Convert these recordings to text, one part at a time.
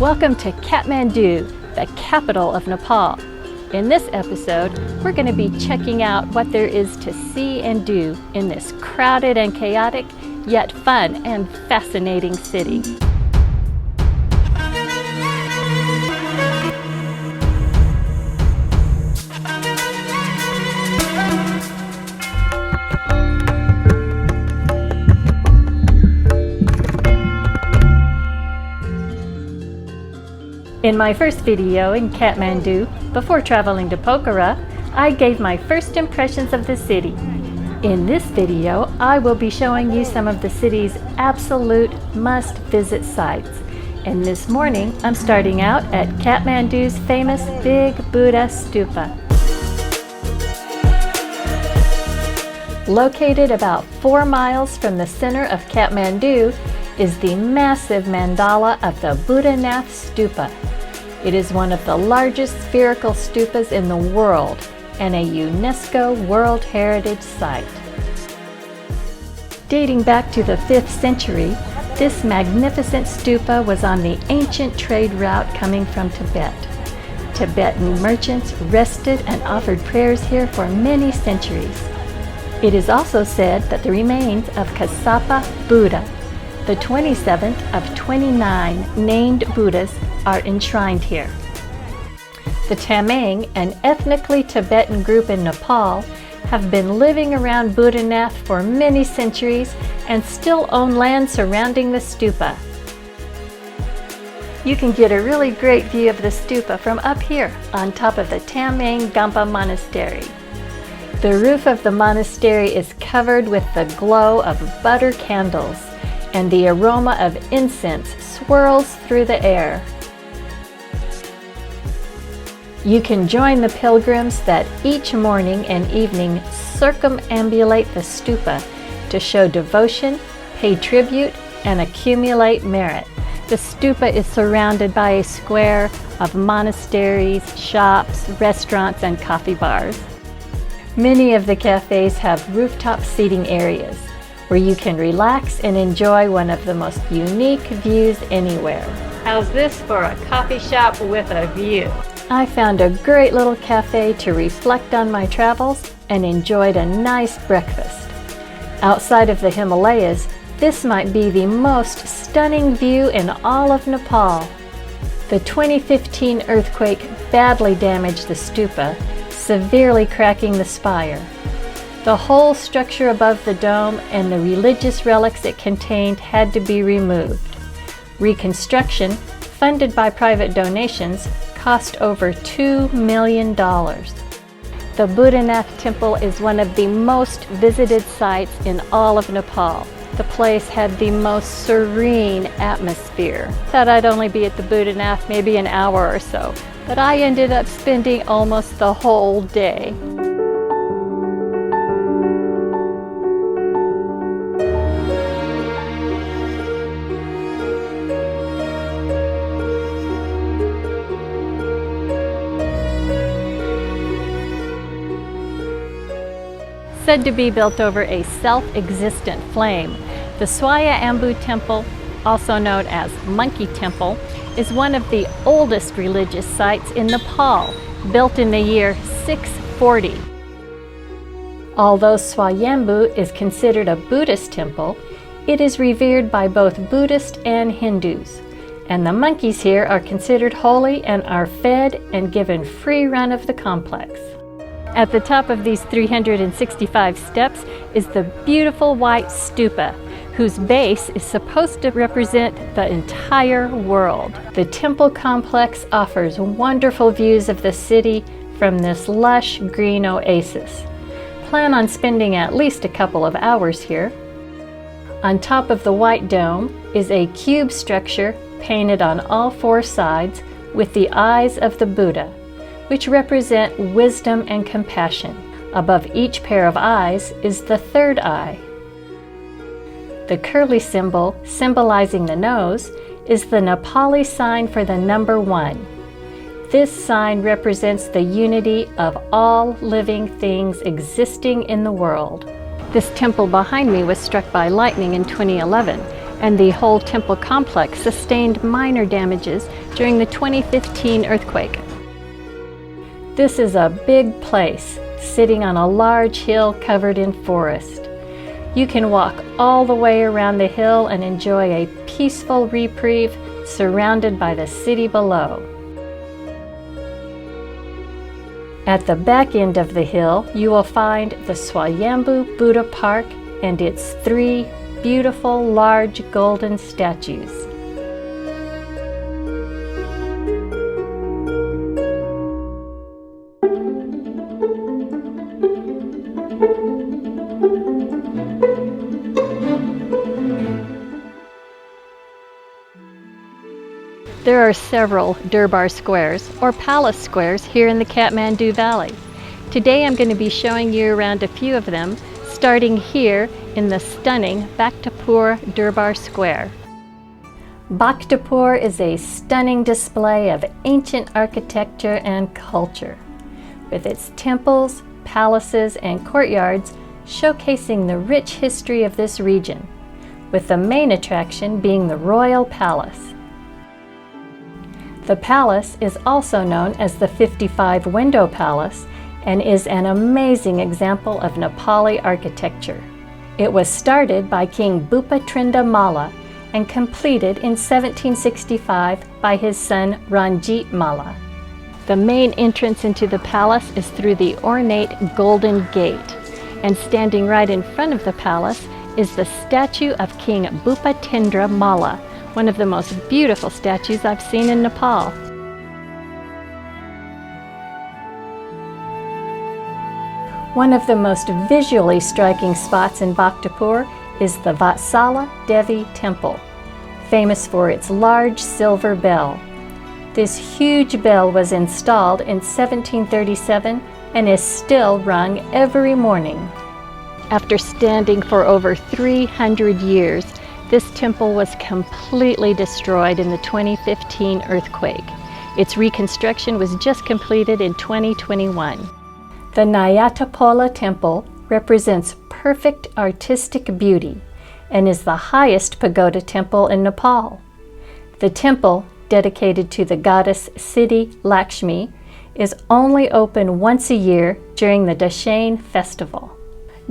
Welcome to Kathmandu, the capital of Nepal. In this episode, we're going to be checking out what there is to see and do in this crowded and chaotic, yet fun and fascinating city. In my first video in Kathmandu, before traveling to Pokhara, I gave my first impressions of the city. In this video, I will be showing you some of the city's absolute must-visit sites. And this morning, I'm starting out at Kathmandu's famous Big Buddha Stupa. Located about 4 miles from the center of Kathmandu is the massive mandala of the Boudhanath Stupa. It is one of the largest spherical stupas in the world and a UNESCO World Heritage Site. Dating back to the 5th century, this magnificent stupa was on the ancient trade route coming from Tibet. Tibetan merchants rested and offered prayers here for many centuries. It is also said that the remains of Kassapa Buddha, the 27th of 29 named Buddhas, are enshrined here. The Tamang, an ethnically Tibetan group in Nepal, have been living around Boudhanath for many centuries and still own land surrounding the stupa. You can get a really great view of the stupa from up here on top of the Tamang Gampa Monastery. The roof of the monastery is covered with the glow of butter candles, and the aroma of incense swirls through the air. You can join the pilgrims that each morning and evening circumambulate the stupa to show devotion, pay tribute, and accumulate merit. The stupa is surrounded by a square of monasteries, shops, restaurants, and coffee bars. Many of the cafes have rooftop seating areas where you can relax and enjoy one of the most unique views anywhere. How's this for a coffee shop with a view? I found a great little cafe to reflect on my travels and enjoyed a nice breakfast. Outside of the Himalayas, this might be the most stunning view in all of Nepal. The 2015 earthquake badly damaged the stupa, severely cracking the spire. The whole structure above the dome and the religious relics it contained had to be removed. Reconstruction, funded by private donations, cost over $2 million. The Boudhanath Temple is one of the most visited sites in all of Nepal. The place had the most serene atmosphere. Thought I'd only be at the Boudhanath maybe an hour or so, but I ended up spending almost the whole day. Said to be built over a self-existent flame, the Swayambhu Temple, also known as Monkey Temple, is one of the oldest religious sites in Nepal, built in the year 640. Although Swayambhu is considered a Buddhist temple, it is revered by both Buddhists and Hindus, and the monkeys here are considered holy and are fed and given free run of the complex. At the top of these 365 steps is the beautiful white stupa, whose base is supposed to represent the entire world. The temple complex offers wonderful views of the city from this lush green oasis. Plan on spending at least a couple of hours here. On top of the white dome is a cube structure painted on all 4 sides with the eyes of the Buddha, which represent wisdom and compassion. Above each pair of eyes is the third eye. The curly symbol, symbolizing the nose, is the Nepali sign for the number 1. This sign represents the unity of all living things existing in the world. This temple behind me was struck by lightning in 2011, and the whole temple complex sustained minor damages during the 2015 earthquake. This is a big place, sitting on a large hill covered in forest. You can walk all the way around the hill and enjoy a peaceful reprieve surrounded by the city below. At the back end of the hill, you will find the Swayambhu Buddha Park and its 3 beautiful large golden statues. There are several Durbar Squares, or palace squares, here in the Kathmandu Valley. Today I'm going to be showing you around a few of them, starting here in the stunning Bhaktapur Durbar Square. Bhaktapur is a stunning display of ancient architecture and culture, with its temples, palaces, and courtyards showcasing the rich history of this region, with the main attraction being the Royal Palace. The palace is also known as the 55-window palace and is an amazing example of Nepali architecture. It was started by King Bhupatrinda Malla and completed in 1765 by his son Ranjit Malla. The main entrance into the palace is through the ornate Golden Gate, and standing right in front of the palace is the statue of King Bhupatendra Malla, one of the most beautiful statues I've seen in Nepal. One of the most visually striking spots in Bhaktapur is the Vatsala Devi Temple, famous for its large silver bell. This huge bell was installed in 1737 and is still rung every morning. After standing for over 300 years, this temple was completely destroyed in the 2015 earthquake. Its reconstruction was just completed in 2021. The Nyatapola Temple represents perfect artistic beauty and is the highest pagoda temple in Nepal. The temple, dedicated to the goddess Siddhi Lakshmi, is only open once a year during the Dashain festival.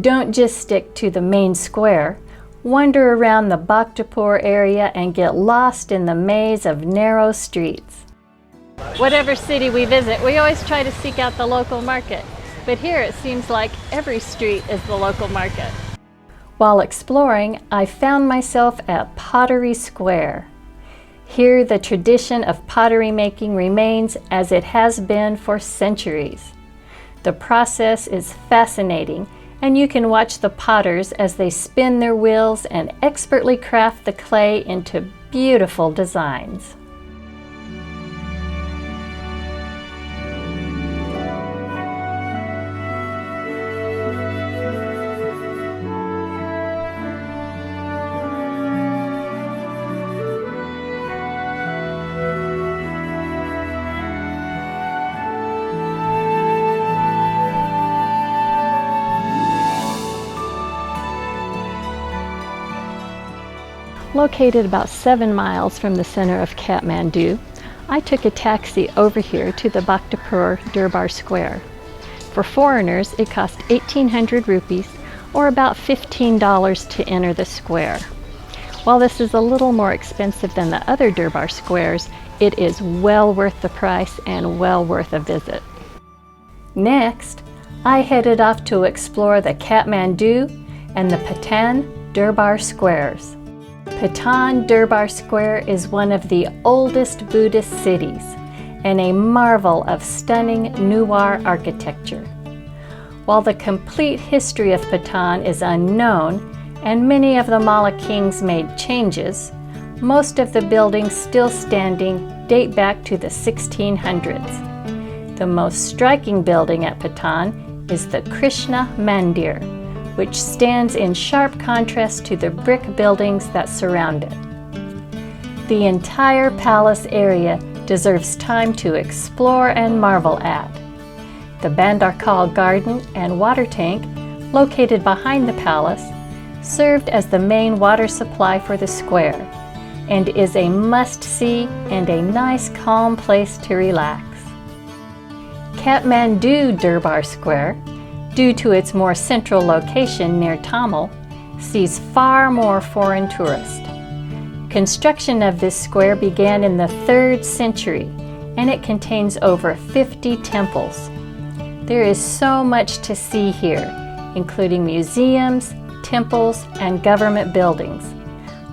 Don't just stick to the main square. Wander around the Bhaktapur area and get lost in the maze of narrow streets. Whatever city we visit, we always try to seek out the local market. But here it seems like every street is the local market. While exploring, I found myself at Pottery Square. Here the tradition of pottery making remains as it has been for centuries. The process is fascinating, and you can watch the potters as they spin their wheels and expertly craft the clay into beautiful designs. Located about 7 miles from the center of Kathmandu, I took a taxi over here to the Bhaktapur Durbar Square. For foreigners, it cost 1,800 rupees, or about $15 to enter the square. While this is a little more expensive than the other Durbar Squares, it is well worth the price and well worth a visit. Next, I headed off to explore the Kathmandu and the Patan Durbar Squares. Patan Durbar Square is one of the oldest Buddhist cities and a marvel of stunning Nuar architecture. While the complete history of Patan is unknown and many of the Malla kings made changes, most of the buildings still standing date back to the 1600s. The most striking building at Patan is the Krishna Mandir, which stands in sharp contrast to the brick buildings that surround it. The entire palace area deserves time to explore and marvel at. The Bandarkal Garden and water tank, located behind the palace, served as the main water supply for the square, and is a must-see and a nice calm place to relax. Kathmandu Durbar Square, due to its more central location near Tamil, sees far more foreign tourists. Construction of this square began in the 3rd century, and it contains over 50 temples. There is so much to see here, including museums, temples, and government buildings.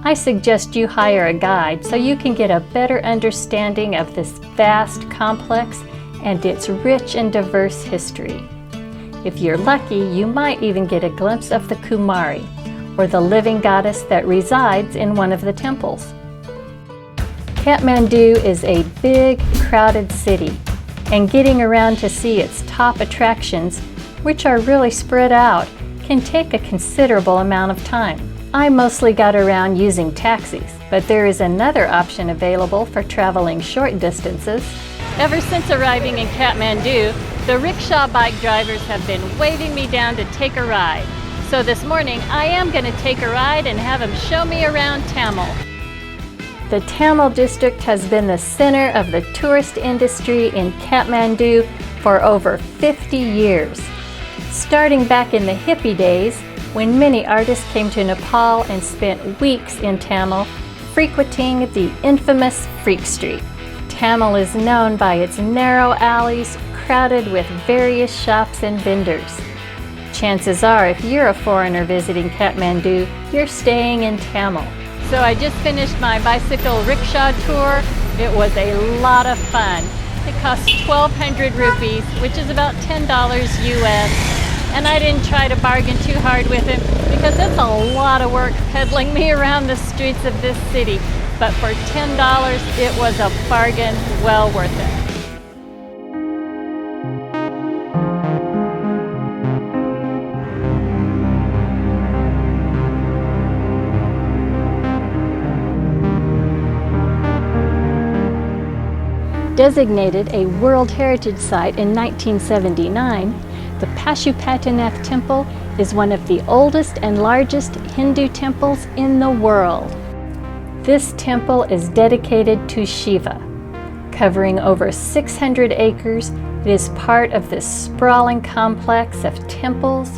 I suggest you hire a guide so you can get a better understanding of this vast complex and its rich and diverse history. If you're lucky, you might even get a glimpse of the Kumari, or the living goddess that resides in one of the temples. Kathmandu is a big, crowded city, and getting around to see its top attractions, which are really spread out, can take a considerable amount of time. I mostly got around using taxis, but there is another option available for traveling short distances. Ever since arriving in Kathmandu, the rickshaw bike drivers have been waving me down to take a ride. So this morning, I am going to take a ride and have them show me around Tamil. The Tamil district has been the center of the tourist industry in Kathmandu for over 50 years. Starting back in the hippie days, when many artists came to Nepal and spent weeks in Tamil, frequenting the infamous Freak Street. Tamil is known by its narrow alleys crowded with various shops and vendors. Chances are, if you're a foreigner visiting Kathmandu, you're staying in Tamil. So I just finished my bicycle rickshaw tour. It was a lot of fun. It cost 1,200 rupees, which is about $10 US. And I didn't try to bargain too hard with him because it's a lot of work pedaling me around the streets of this city. But for $10, it was a bargain well worth it. Designated a World Heritage Site in 1979, the Pashupatinath Temple is one of the oldest and largest Hindu temples in the world. This temple is dedicated to Shiva. Covering over 600 acres, it is part of this sprawling complex of temples,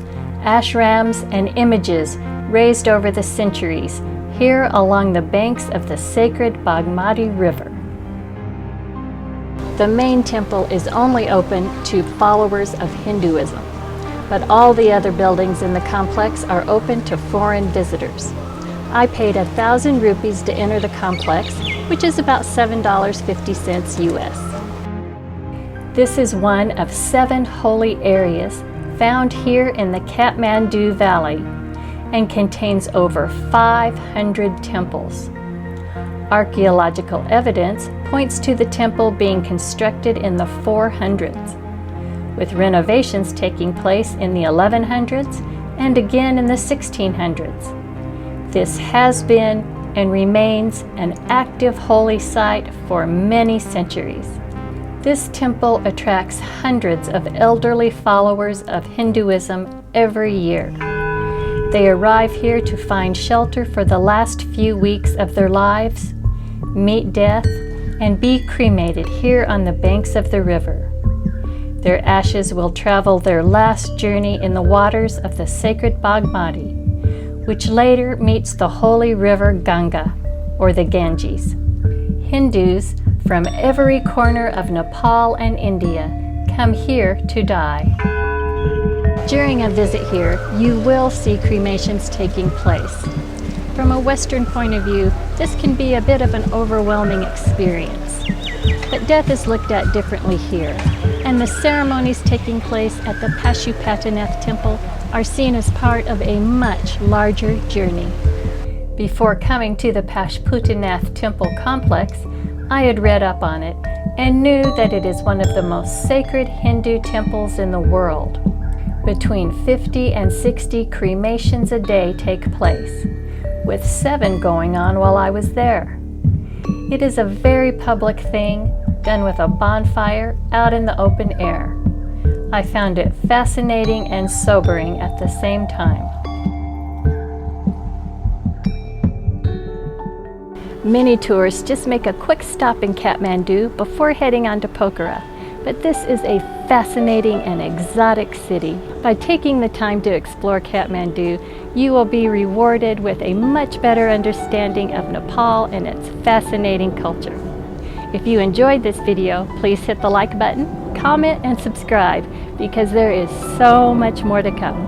ashrams, and images raised over the centuries here along the banks of the sacred Bhagmati River. The main temple is only open to followers of Hinduism, but all the other buildings in the complex are open to foreign visitors. I paid 1,000 rupees to enter the complex, which is about $7.50 US. This is one of 7 holy areas found here in the Kathmandu Valley and contains over 500 temples. Archaeological evidence points to the temple being constructed in the 400s, with renovations taking place in the 1100s and again in the 1600s. This has been and remains an active holy site for many centuries. This temple attracts hundreds of elderly followers of Hinduism every year. They arrive here to find shelter for the last few weeks of their lives, meet death, and be cremated here on the banks of the river. Their ashes will travel their last journey in the waters of the sacred Bhagmati, which later meets the holy river Ganga, or the Ganges. Hindus from every corner of Nepal and India come here to die. During a visit here, you will see cremations taking place. From a Western point of view, this can be a bit of an overwhelming experience. But death is looked at differently here, and the ceremonies taking place at the Pashupatinath Temple are seen as part of a much larger journey. Before coming to the Pashupatinath Temple complex, I had read up on it and knew that it is one of the most sacred Hindu temples in the world. Between 50 and 60 cremations a day take place, with 7 going on while I was there. It is a very public thing, done with a bonfire out in the open air. I found it fascinating and sobering at the same time. Many tours just make a quick stop in Kathmandu before heading on to Pokhara, but this is a fascinating and exotic city. By taking the time to explore Kathmandu, you will be rewarded with a much better understanding of Nepal and its fascinating culture. If you enjoyed this video, please hit the like button, comment, and subscribe because there is so much more to come.